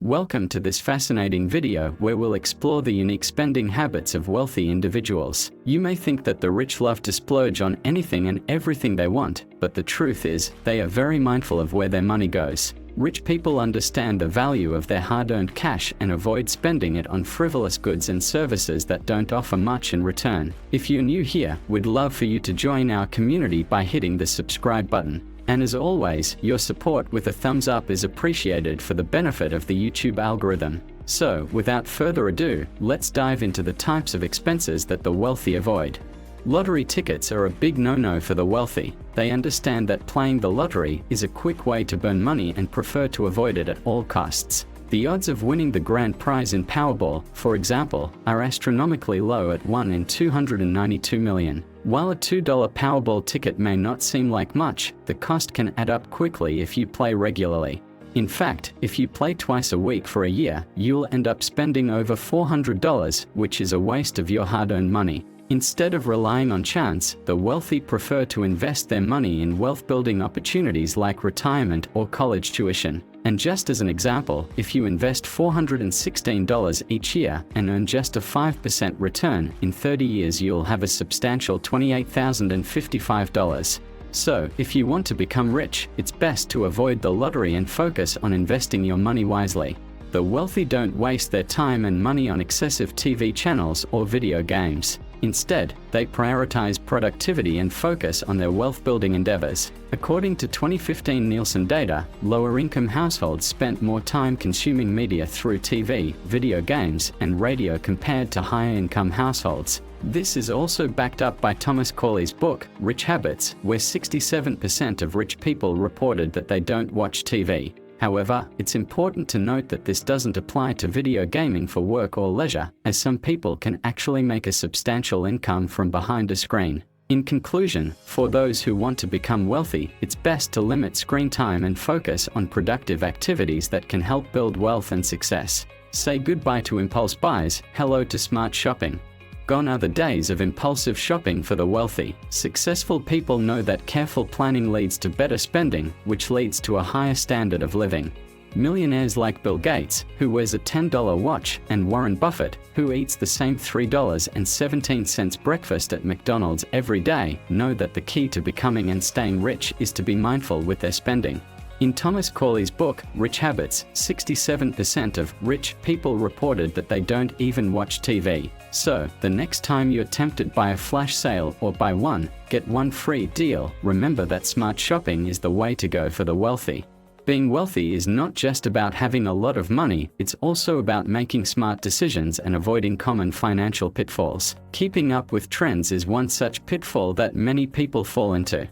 Welcome to this fascinating video where we'll explore the unique spending habits of wealthy individuals. You may think that the rich love to splurge on anything and everything they want, but the truth is, they are very mindful of where their money goes. Rich people understand the value of their hard-earned cash and avoid spending it on frivolous goods and services that don't offer much in return. If you're new here, we'd love for you to join our community by hitting the subscribe button. And as always, your support with a thumbs up is appreciated for the benefit of the YouTube algorithm. So, without further ado, let's dive into the types of expenses that the wealthy avoid. Lottery tickets are a big no-no for the wealthy. They understand that playing the lottery is a quick way to burn money and prefer to avoid it at all costs. The odds of winning the grand prize in Powerball, for example, are astronomically low at 1 in 292 million. While a $2 Powerball ticket may not seem like much, the cost can add up quickly if you play regularly. In fact, if you play twice a week for a year, you'll end up spending over $400, which is a waste of your hard-earned money. Instead of relying on chance, the wealthy prefer to invest their money in wealth-building opportunities like retirement or college tuition. And just as an example, if you invest $416 each year and earn just a 5% return, in 30 years you'll have a substantial $28,055. So, if you want to become rich, it's best to avoid the lottery and focus on investing your money wisely. The wealthy don't waste their time and money on excessive TV channels or video games. Instead, they prioritize productivity and focus on their wealth-building endeavors. According to 2015 Nielsen data, lower-income households spent more time consuming media through TV, video games, and radio compared to higher-income households. This is also backed up by Thomas Corley's book, Rich Habits, where 67% of rich people reported that they don't watch TV. However, it's important to note that this doesn't apply to video gaming for work or leisure, as some people can actually make a substantial income from behind a screen. In conclusion, for those who want to become wealthy, it's best to limit screen time and focus on productive activities that can help build wealth and success. Say goodbye to impulse buys, hello to smart shopping. Gone are the days of impulsive shopping for the wealthy. Successful people know that careful planning leads to better spending, which leads to a higher standard of living. Millionaires like Bill Gates, who wears a $10 watch, and Warren Buffett, who eats the same $3.17 breakfast at McDonald's every day, know that the key to becoming and staying rich is to be mindful with their spending. In Thomas Corley's book, Rich Habits, 67% of rich people reported that they don't even watch TV. So, the next time you're tempted by a flash sale or buy one, get one free deal, remember that smart shopping is the way to go for the wealthy. Being wealthy is not just about having a lot of money, it's also about making smart decisions and avoiding common financial pitfalls. Keeping up with trends is one such pitfall that many people fall into.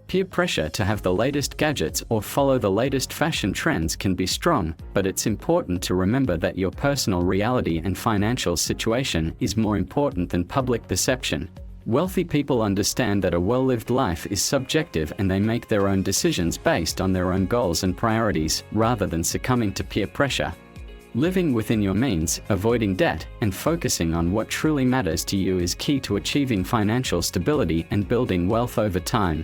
Peer pressure to have the latest gadgets or follow the latest fashion trends can be strong, but it's important to remember that your personal reality and financial situation is more important than public perception. Wealthy people understand that a well-lived life is subjective and they make their own decisions based on their own goals and priorities, rather than succumbing to peer pressure. Living within your means, avoiding debt, and focusing on what truly matters to you is key to achieving financial stability and building wealth over time.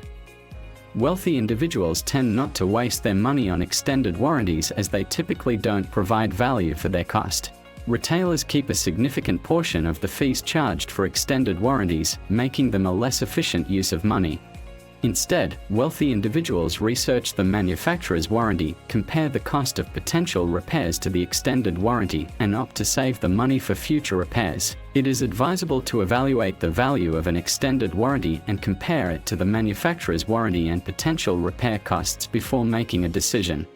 Wealthy individuals tend not to waste their money on extended warranties as they typically don't provide value for their cost. Retailers keep a significant portion of the fees charged for extended warranties, making them a less efficient use of money. Instead, wealthy individuals research the manufacturer's warranty, compare the cost of potential repairs to the extended warranty, and opt to save the money for future repairs. It is advisable to evaluate the value of an extended warranty and compare it to the manufacturer's warranty and potential repair costs before making a decision.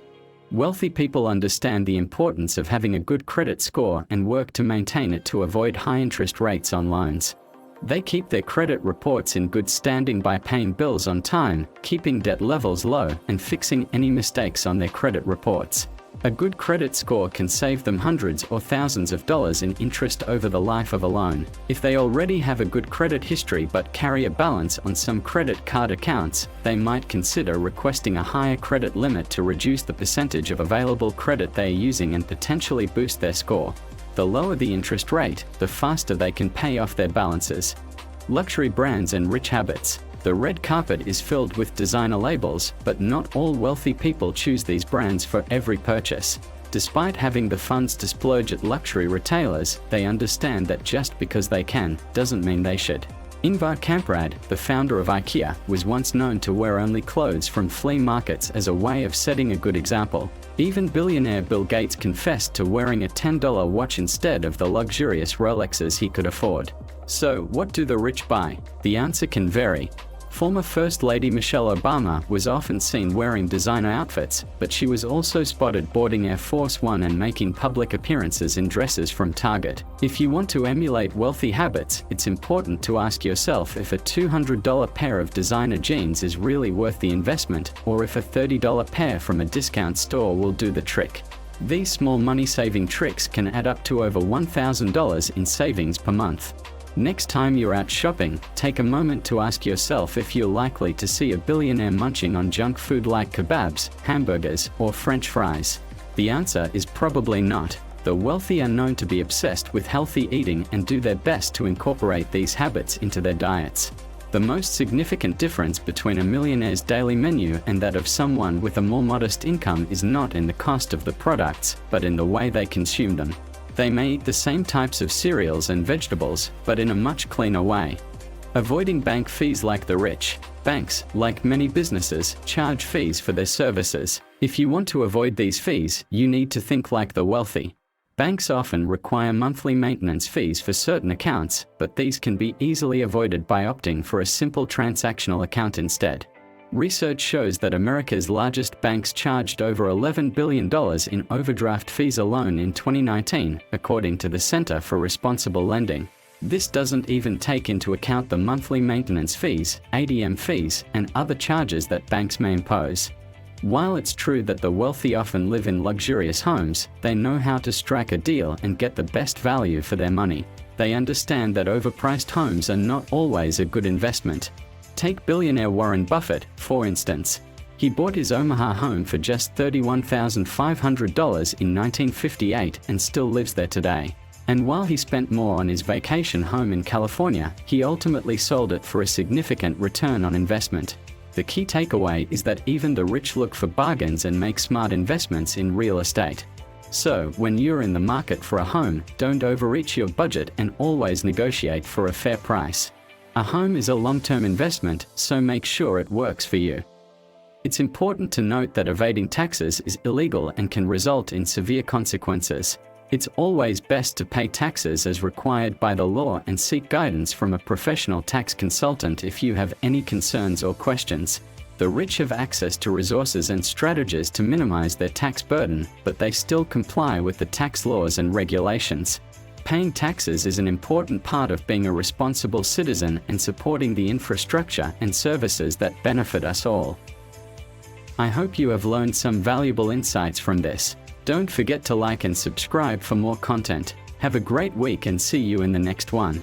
Wealthy people understand the importance of having a good credit score and work to maintain it to avoid high interest rates on loans. They keep their credit reports in good standing by paying bills on time, keeping debt levels low, and fixing any mistakes on their credit reports. A good credit score can save them hundreds or thousands of dollars in interest over the life of a loan. If they already have a good credit history but carry a balance on some credit card accounts, they might consider requesting a higher credit limit to reduce the percentage of available credit they are using and potentially boost their score. The lower the interest rate, the faster they can pay off their balances. Luxury brands and rich habits. The red carpet is filled with designer labels, but not all wealthy people choose these brands for every purchase. Despite having the funds to splurge at luxury retailers, they understand that just because they can, doesn't mean they should. Ingvar Kamprad, the founder of IKEA, was once known to wear only clothes from flea markets as a way of setting a good example. Even billionaire Bill Gates confessed to wearing a $10 watch instead of the luxurious Rolexes he could afford. So, what do the rich buy? The answer can vary. Former First Lady Michelle Obama was often seen wearing designer outfits, but she was also spotted boarding Air Force One and making public appearances in dresses from Target. If you want to emulate wealthy habits, it's important to ask yourself if a $200 pair of designer jeans is really worth the investment, or if a $30 pair from a discount store will do the trick. These small money-saving tricks can add up to over $1,000 in savings per month. Next time you're out shopping, take a moment to ask yourself if you're likely to see a billionaire munching on junk food like kebabs, hamburgers, or French fries. The answer is probably not. The wealthy are known to be obsessed with healthy eating and do their best to incorporate these habits into their diets. The most significant difference between a millionaire's daily menu and that of someone with a more modest income is not in the cost of the products, but in the way they consume them. They may eat the same types of cereals and vegetables, but in a much cleaner way. Avoiding bank fees like the rich. Banks, like many businesses, charge fees for their services. If you want to avoid these fees, you need to think like the wealthy. Banks often require monthly maintenance fees for certain accounts, but these can be easily avoided by opting for a simple transactional account instead. Research shows that America's largest banks charged over $11 billion in overdraft fees alone in 2019, according to the Center for Responsible Lending. This doesn't even take into account the monthly maintenance fees, ATM fees, and other charges that banks may impose. While it's true that the wealthy often live in luxurious homes, they know how to strike a deal and get the best value for their money. They understand that overpriced homes are not always a good investment. Take billionaire Warren Buffett, for instance. He bought his Omaha home for just $31,500 in 1958 and still lives there today. And while he spent more on his vacation home in California, he ultimately sold it for a significant return on investment. The key takeaway is that even the rich look for bargains and make smart investments in real estate. So, when you're in the market for a home, don't overreach your budget and always negotiate for a fair price. A home is a long-term investment, so make sure it works for you. It's important to note that evading taxes is illegal and can result in severe consequences. It's always best to pay taxes as required by the law and seek guidance from a professional tax consultant if you have any concerns or questions. The rich have access to resources and strategies to minimize their tax burden, but they still comply with the tax laws and regulations. Paying taxes is an important part of being a responsible citizen and supporting the infrastructure and services that benefit us all. I hope you have learned some valuable insights from this. Don't forget to like and subscribe for more content. Have a great week and see you in the next one.